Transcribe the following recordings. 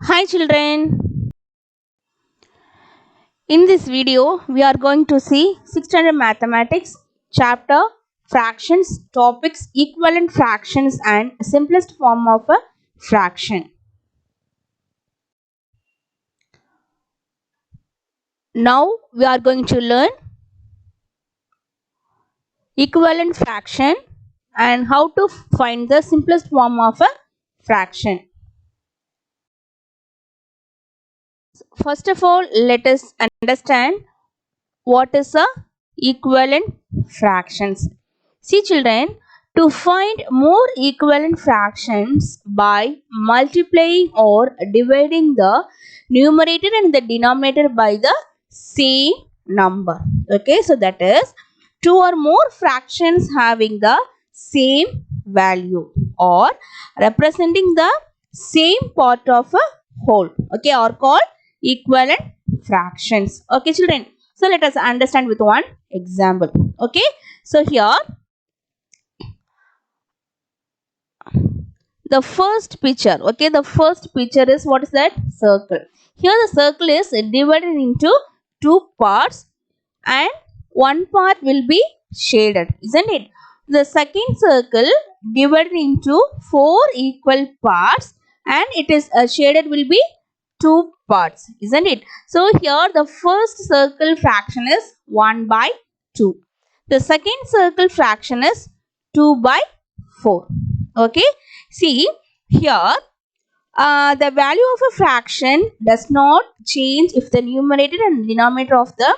Hi children, in this video we are going to see 6th standard mathematics chapter fractions topics equivalent fractions and simplest form of a fraction. Now we are going to learn equivalent fraction and how to find the simplest form of a fraction. First of all, let us understand what is a equivalent fractions. See children, to find more equivalent fractions by multiplying or dividing the numerator and the denominator by the same number. Okay, so that is two or more fractions having the same value or representing the same part of a whole. Okay, are called equivalent fractions. Okay children, so let us understand with one example. Okay, so here the first picture. Okay, the first picture is, what is that? Circle. Here the circle is divided into two parts and one part will be shaded, isn't it? The second circle divided into four equal parts and it is shaded will be two parts, isn't it? So here the first circle fraction is 1 by 2. The second circle fraction is 2 by 4. Okay, see here the value of a fraction does not change if the numerator and denominator of the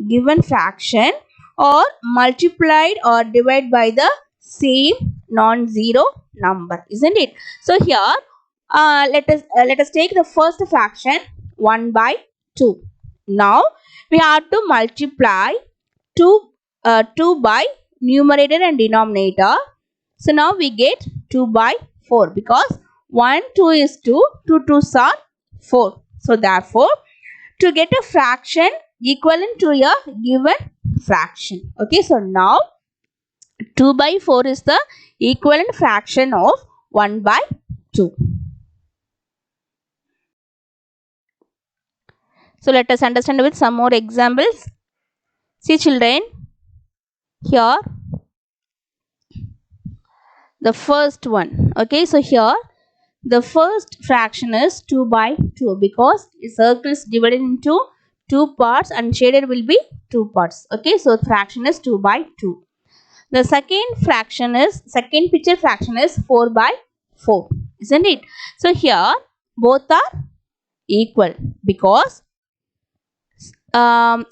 given fraction are multiplied or divided by the same non-zero number, isn't it? So here let us take the first fraction 1 by 2. Now we have to multiply 2 by numerator and denominator. So now we get 2 by 4 because 1, 2 is 2, 2 2s are 4. So therefore, to get a fraction equivalent to a given fraction. Okay, so now 2 by 4 is the equivalent fraction of 1 by 2. So let us understand with some more examples. See children, here the first one. Okay, so here the first fraction is 2 by 2 because the circle is divided into two parts and shaded will be two parts. Okay, so fraction is 2 by 2. The second picture fraction is 4 by 4, isn't it? So here both are equal because now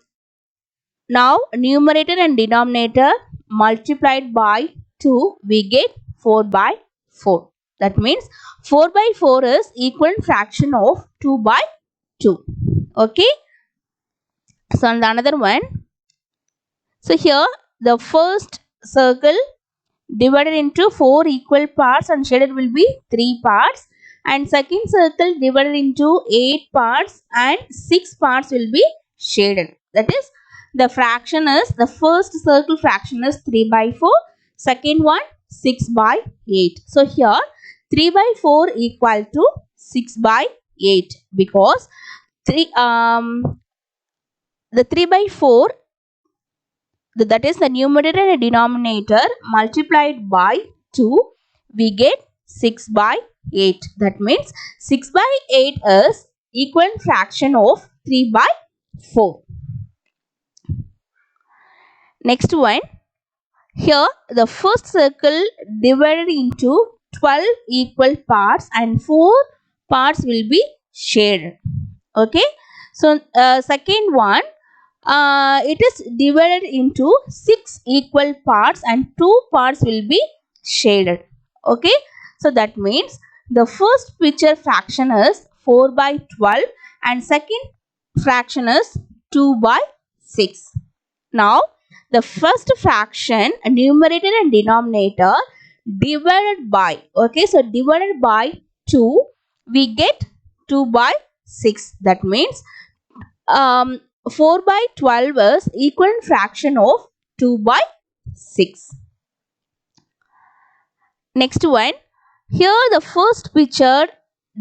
numerator and denominator multiplied by 2 we get 4 by 4. That means 4 by 4 is equivalent fraction of 2 by 2. Okay. So another one. So here the first circle divided into 4 equal parts and shaded will be 3 parts. And second circle divided into 8 parts and 6 parts will be shaded. That is, the fraction is, the first circle fraction is 3 by 4. Second one 6 by 8. So here 3 by 4 equal to 6 by 8 because the 3 by 4, that is the numerator and denominator multiplied by 2 we get 6 by 8. That means 6 by 8 is equivalent fraction of 3 by 4. Next one, here the first circle divided into 12 equal parts and 4 parts will be shaded. Okay, so second one, it is divided into 6 equal parts and 2 parts will be shaded. Okay, so that means the first picture fraction is 4 by 12 and second fraction is 2 by 6. Now the first fraction numerator and denominator divided by, okay, so divided by 2 we get 2 by 6. That means 4 by 12 is equivalent fraction of 2 by 6. Next one, here the first picture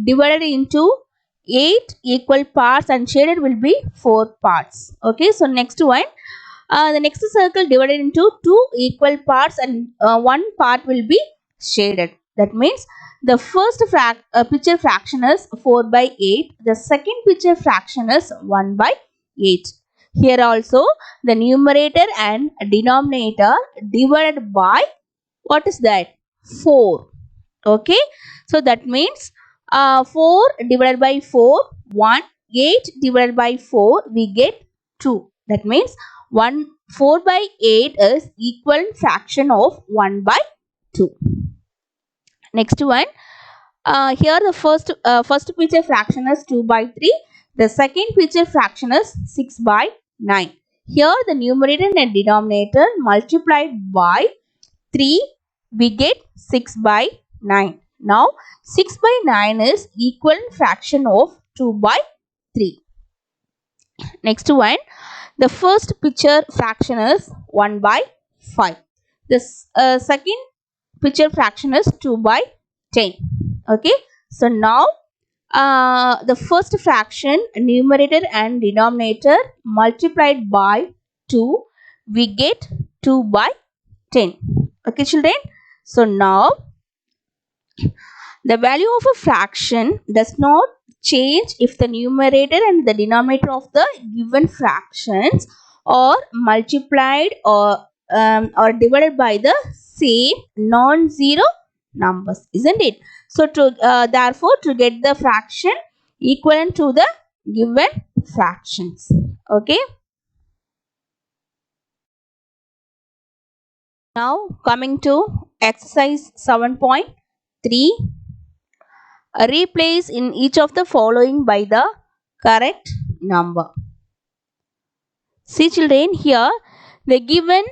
divided into 8 equal parts and shaded will be 4 parts. Okay, so next one, the next circle divided into 2 equal parts and one part will be shaded. That means the first picture fraction is 4 by 8. The second picture fraction is 1 by 8. Here also the numerator and denominator divided by, what is that? 4. Okay, so that means 4 divided by 4, 1. 8 divided by 4, we get 2. That means 4 by 8 is equivalent fraction of 1 by 2. Next one, here the first picture fraction is 2 by 3. The second picture fraction is 6 by 9. Here the numerator and denominator multiplied by 3, we get 6 by 9. Now 6 by 9 is equivalent fraction of 2 by 3. Next one, the first picture fraction is 1 by 5. This second picture fraction is 2 by 10. Okay, so now the first fraction numerator and denominator multiplied by 2, we get 2 by 10. Okay children, so now the value of a fraction does not change if the numerator and the denominator of the given fractions are multiplied or divided by the same non-zero numbers, isn't it? So therefore to get the fraction equivalent to the given fractions. Okay. Now coming to exercise 7.3. Replace in each of the following by the correct number. See children, here the given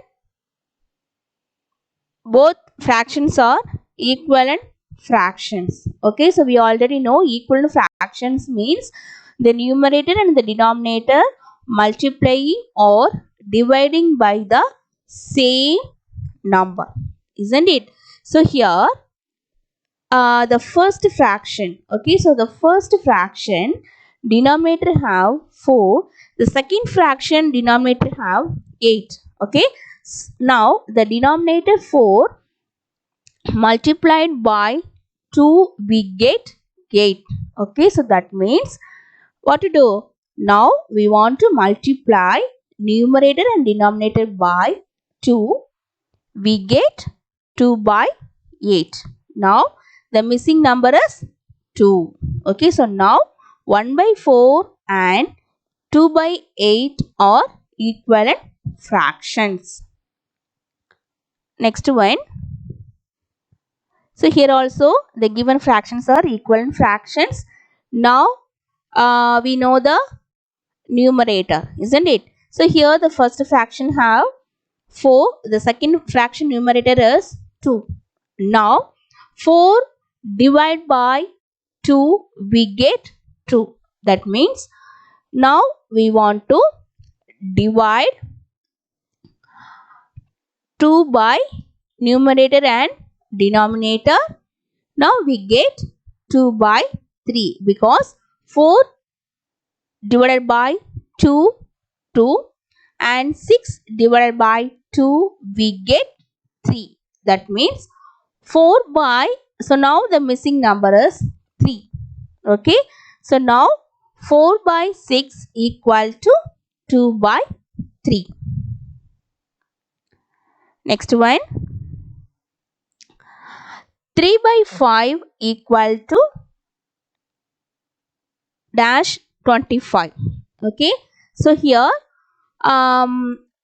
both fractions are equivalent fractions. Okay, so we already know equivalent fractions means the numerator and the denominator multiplying or dividing by the same number, isn't it? So here the first fraction, okay, so the first fraction denominator have 4, the second fraction denominator have 8. Okay, now the denominator 4 multiplied by 2, we get 8. Okay, so that means what to do? Now we want to multiply numerator and denominator by 2, we get 2 by 8. Now the missing number is 2. Okay, so now 1 by 4 and 2 by 8 are equivalent fractions. Next one. So here also the given fractions are equivalent fractions. Now we know the numerator, isn't it? So here the first fraction have 4, the second fraction numerator is 2. Now 4 divided by 2, we get 2. That means now we want to divide 2 by numerator and denominator. Now we get 2 by 3 because 4 divided by 2, 2, and 6 divided by 2, we get 3. That means 4 by, so now the missing number is 3. Okay, so now 4 by 6 equal to 2 by 3. Next one, 3 by 5 equal to dash 25. Okay, so here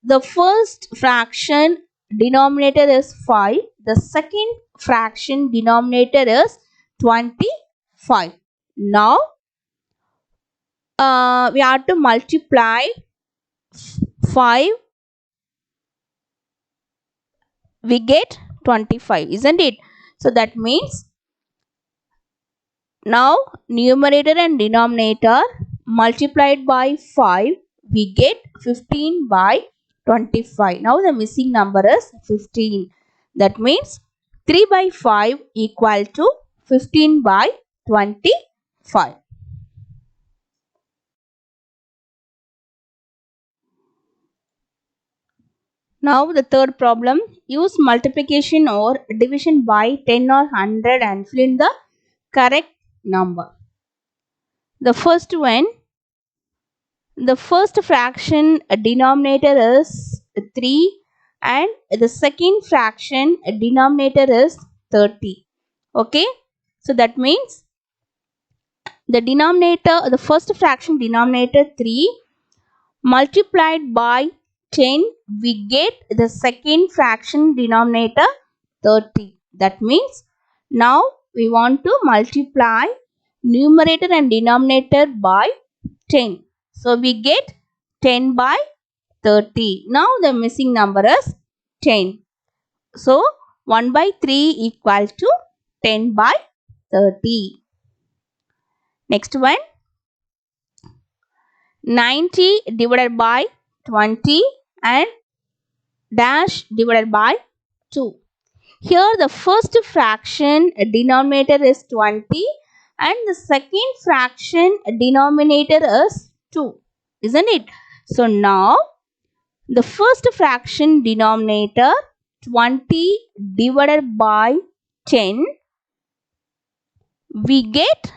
the first fraction denominator is 5, the second fraction denominator is 25. Now we have to multiply 5, we get 25, isn't it? So that means now numerator and denominator multiplied by 5, we get 15 by 25. Now the missing number is 15. That means 3 by 5 equal to 15 by 25. Now the third problem, use multiplication or division by 10 or 100 and fill in the correct number. The first one, the first fraction denominator is 3 and the second fraction denominator is 30. Okay, so that means the denominator, the first fraction denominator 3 multiplied by 10, we get the second fraction denominator 30. That means now we want to multiply numerator and denominator by 10. So we get 10 by 30. Now the missing number is 10. So 1 by 3 equal to 10 by 30. Next one, 90 divided by 20 and dash divided by 2. Here the first fraction denominator is 20 and the second fraction denominator is 2. Isn't it? So now the first fraction denominator 20 divided by 10, we get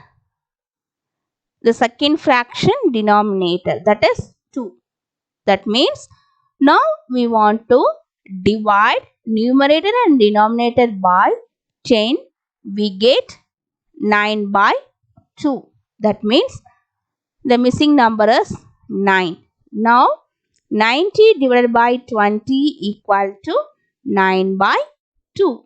the second fraction denominator, that is 2. That means now we want to divide numerator and denominator by 10. We get 9 by 2. That means the missing number is 9. Now 90 divided by 20 equal to 9 by 2.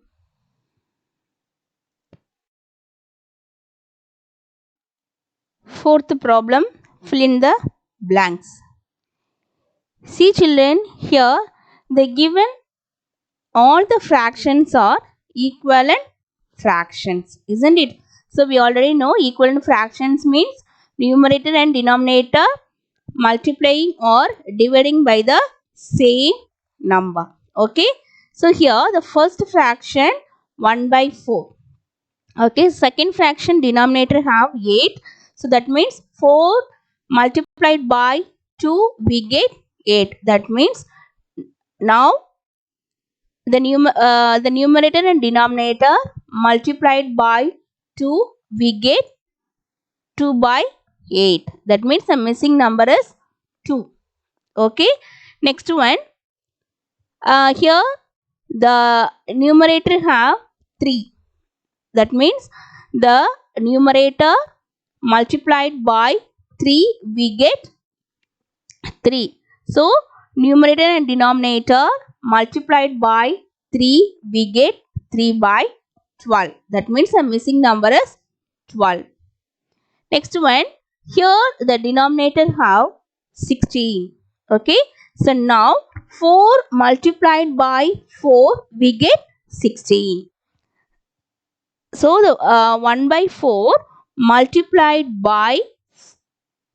Fourth problem, fill in the blanks. See children, here they given all the fractions are equivalent fractions, isn't it? So we already know equivalent fractions means numerator and denominator multiplying or dividing by the same number. Okay, so here the first fraction 1 by 4. Okay, second fraction denominator have 8. So that means 4 multiplied by 2 we get 8. That means now the numerator and denominator multiplied by 2 we get 2 by 8. That means the missing number is 2. Okay, next one, here the numerator have 3. That means the numerator multiplied by 3 we get 3. So numerator and denominator multiplied by 3 we get 3 by 12. That means the missing number is 12. Next one, here the denominator have 16. Okay, so now 4 multiplied by 4 we get 16. So the 1 by 4 multiplied by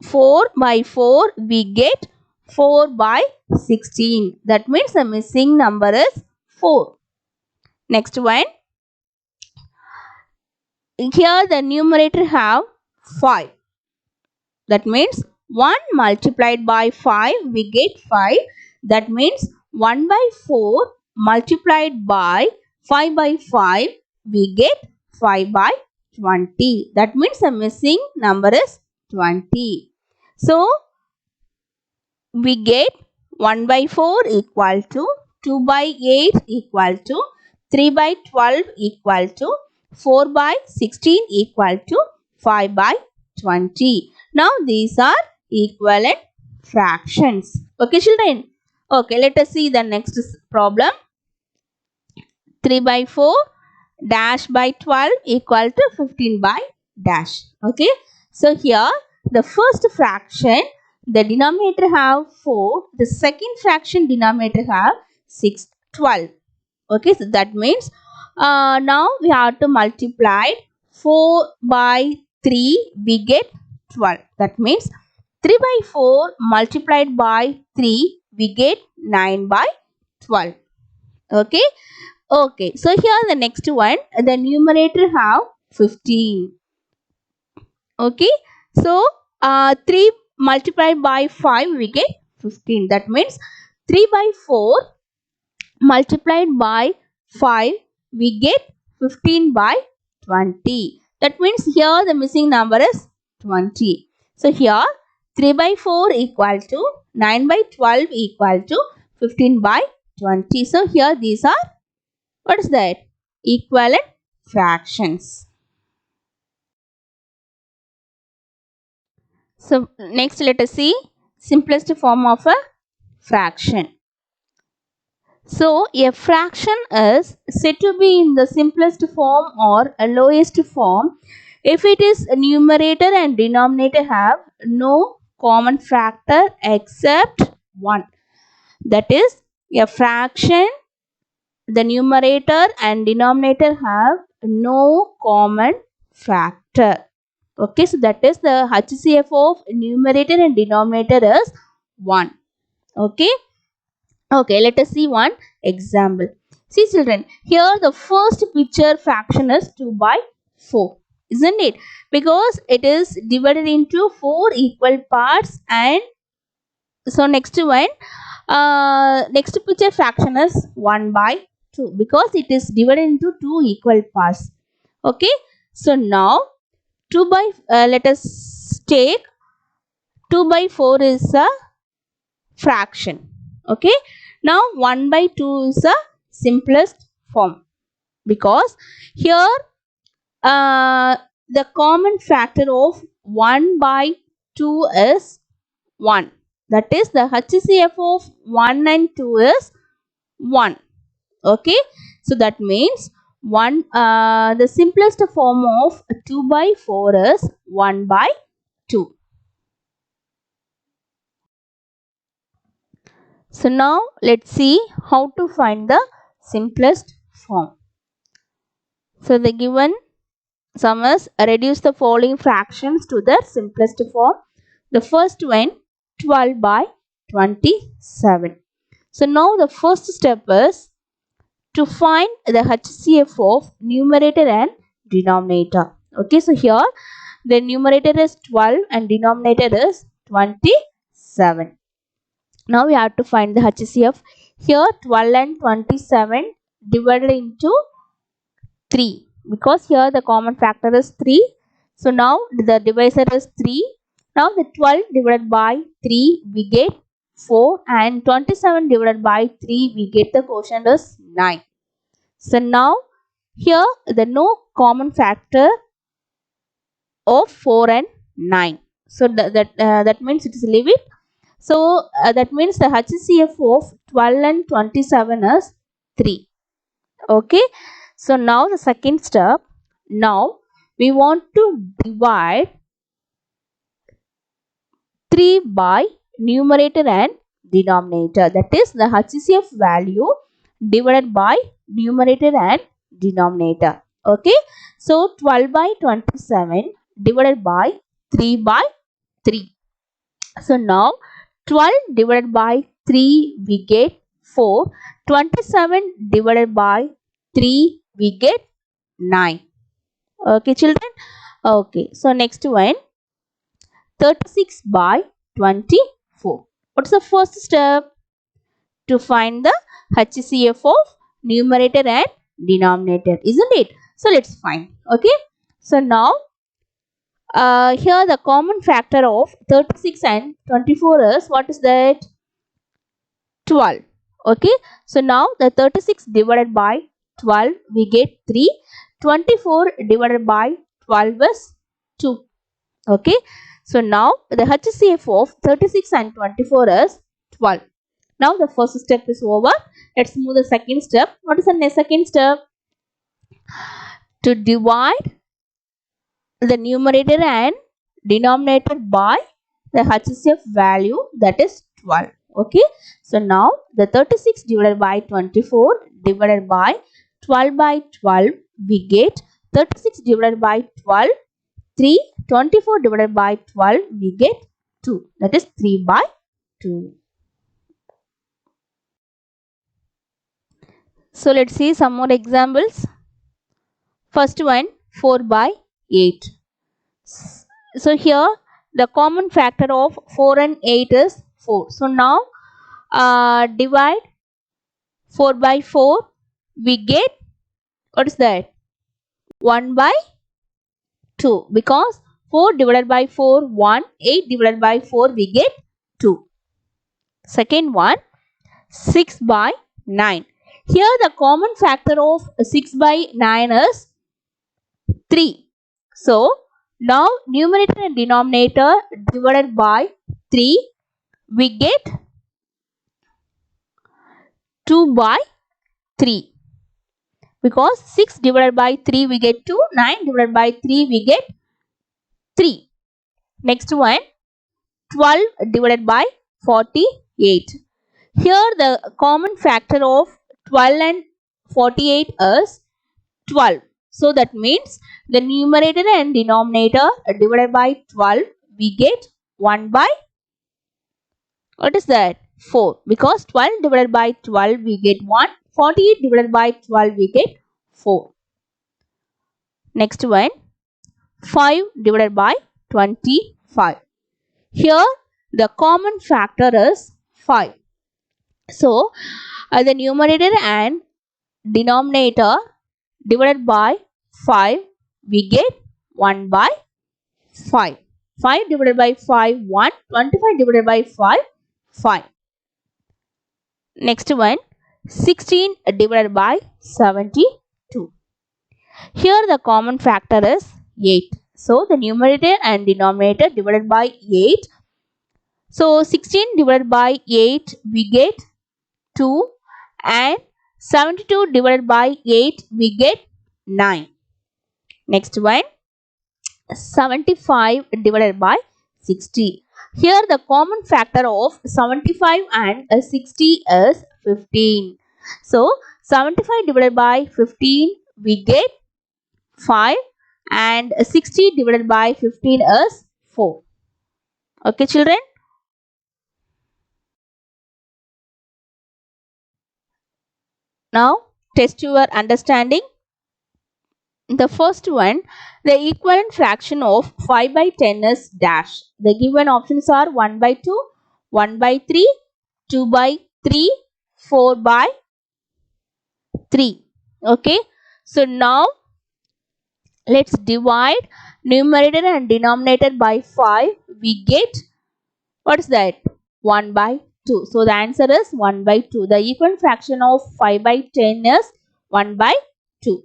4 by 4 we get 4 by 16. That means the missing number is 4. Next one, here the numerator have 5. That means 1 multiplied by 5 we get 5. That means 1 by 4 multiplied by 5 by 5 we get 5 by 20. That means the missing number is 20. So we get 1 by 4 equal to 2 by 8 equal to 3 by 12 equal to 4 by 16 equal to 5 by 20. Now these are equivalent fractions. Okay children. Okay, let us see the next problem. 3 by 4 dash by 12 equal to 15 by dash. Okay, so here the first fraction, the denominator have 4, the second fraction denominator have 6, 12. Okay, so that means now we have to multiply 4 by 3 we get 12. That means 3 by 4 multiplied by 3 we get 9 by 12. Okay. Okay, so here the next one, the numerator have 15. Okay, so 3 multiplied by 5 we get 15. That means 3 by 4 multiplied by 5, we get 15 by 20. That means here the missing number is 20. So here 3 by 4 equal to 9 by 12 equal to 15 by 20. So here these are, what is that? Equivalent fractions. So next let us see simplest form of a fraction. So a fraction is said to be in the simplest form or a lowest form if it is numerator and denominator have no common factor except 1. That is, a fraction, the numerator and denominator have no common factor. Okay, so that is the HCF of numerator and denominator is 1. Okay. Okay, let us see one example. See children, here the first picture fraction is 2 by 4, isn't it? Because it is divided into 4 equal parts, and so next one, next picture fraction is 1 by 2 because it is divided into 2 equal parts. Okay, so now 2 by, let us take 2 by 4 is a fraction. Okay, now 1 by 2 is the simplest form because here the common factor of 1 by 2 is 1. That is, the HCF of 1 and 2 is 1. Okay, so that means the simplest form of 2 by 4 is 1 by 2. So now let's see how to find the simplest form. So the given sum is reduce the following fractions to their simplest form. The first one 12 by 27. So now the first step is to find the HCF of numerator and denominator. Okay, so here the numerator is 12 and denominator is 27. Now we have to find the HCF. Here 12 and 27 divided into 3 because here the common factor is 3. So now the divisor is 3. Now the 12 divided by 3 we get 4 and 27 divided by 3 we get the quotient is 9. So now here the no common factor of 4 and 9. So that means it is leave it. So that means the HCF of 12 and 27 is 3. Okay. So now the second step. Now we want to divide 3 by numerator and denominator. That is the HCF value divided by numerator and denominator. Okay. So 12 by 27 divided by 3 by 3. So now 12 divided by 3 we get 4. 27 divided by 3 we get 9. Okay children. Okay, so next one 36 by 24. What's the first step? To find the HCF of numerator and denominator, isn't it? So let's find. Okay, so now here the common factor of 36 and 24 is, what is that? 12. Okay, so now the 36 divided by 12 we get 3. 24 divided by 12 is 2. Okay, so now the HCF of 36 and 24 is 12. Now the first step is over. Let's move the second step. What is the second step? To divide the numerator and denominator by the HCF value, that is 12. Okay, so now the 36 divided by 24 divided by 12 by 12 we get 36 divided by 12 3. 24 divided by 12 we get 2, that is 3 by 2. So let's see some more examples. First one 4 by 8. So here the common factor of 4 and 8 is 4. So now divide 4 by 4, we get, what is that? 1 by 2. Because 4 divided by 4, 1. 8 divided by 4, we get 2. Second one, 6 by 9. Here the common factor of 6 by 9 is 3. So, now numerator and denominator divided by 3, we get 2 by 3. Because 6 divided by 3 we get 2, 9 divided by 3 we get 3. Next one, 12 divided by 48. Here the common factor of 12 and 48 is 12. So that means the numerator and denominator divided by 12, we get 1 by, what is that? 4. Because 12 divided by 12 we get 1. 48 divided by 12 we get 4. Next one, 5 divided by 25. Here the common factor is 5. So the numerator and denominator divided by 5, we get 1 by 5. 5 divided by 5, 1. 25 divided by 5, 5. Next one, 16 divided by 72. Here the common factor is 8. So the numerator and denominator divided by 8. So 16 divided by 8, we get 2, and 72 divided by 8, we get 9. Next one, 75 divided by 60. Here the common factor of 75 and 60 is 15. So 75 divided by 15, we get 5, and 60 divided by 15 is 4. Okay children? Now test your understanding. The first one, the equivalent fraction of 5 by 10 is dash. The given options are 1 by 2, 1 by 3, 2 by 3, 4 by 3. Okay. So now let's divide numerator and denominator by 5. We get, what is that? 1 by 2. So the answer is 1 by 2. The equivalent fraction of 5 by 10 is 1 by 2.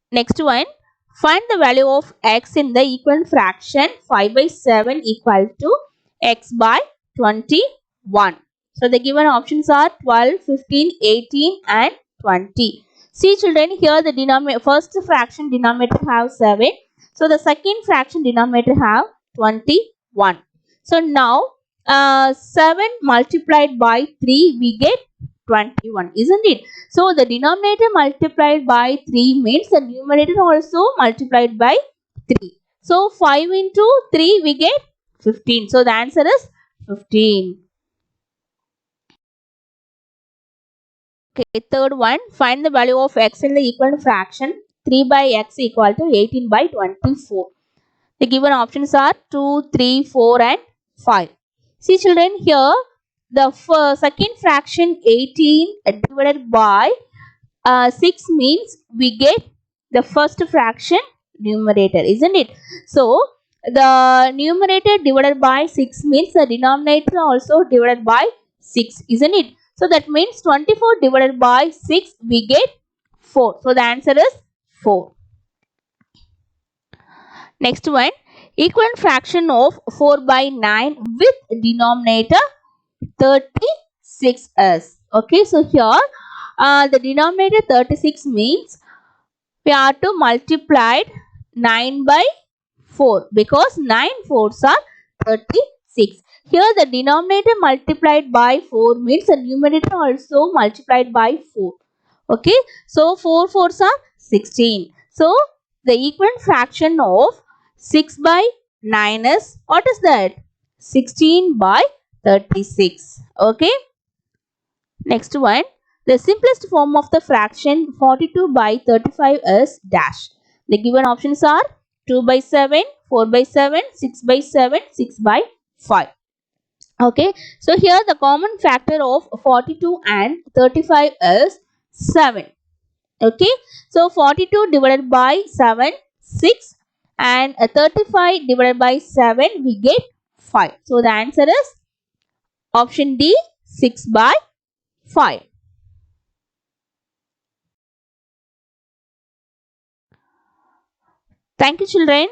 Next one, find the value of x in the equivalent fraction 5 by 7 equal to x by 21. So the given options are 12, 15, 18 and 20. See children, here the first fraction denominator have 7. So the second fraction denominator have 21. So now 7 multiplied by 3, we get 21, isn't it? So the denominator multiplied by 3 means the numerator also multiplied by 3. So 5 into 3, we get 15. So the answer is 15. Okay, third one, find the value of x in the equivalent fraction 3 by x equal to 18 by 24. The given options are 2, 3, 4 and 5. See children, here the second fraction 18 divided by 6 means we get the first fraction numerator, isn't it? So the numerator divided by 6 means the denominator also divided by 6, isn't it? So that means 24 divided by 6, we get 4. So the answer is 4. Next one, equivalent fraction of 4 by 9 with denominator 36 is. Okay, so here the denominator 36 means we have to multiply 9 by 4 because 9 fours are 36. Here the denominator multiplied by 4 means the numerator also multiplied by 4. Okay, so 4 fours are 16. So the equivalent fraction of 6 by 9 is, what is that? 16 by 36. Okay. Next one, the simplest form of the fraction 42 by 35 is dash. The given options are 2 by 7, 4 by 7, 6 by 7, 6 by 5. Okay, so here the common factor of 42 and 35 is 7. Okay, so 42 divided by 7, 6, and 35 divided by 7, we get 5. So the answer is option D, 6 by 5. Thank you, children.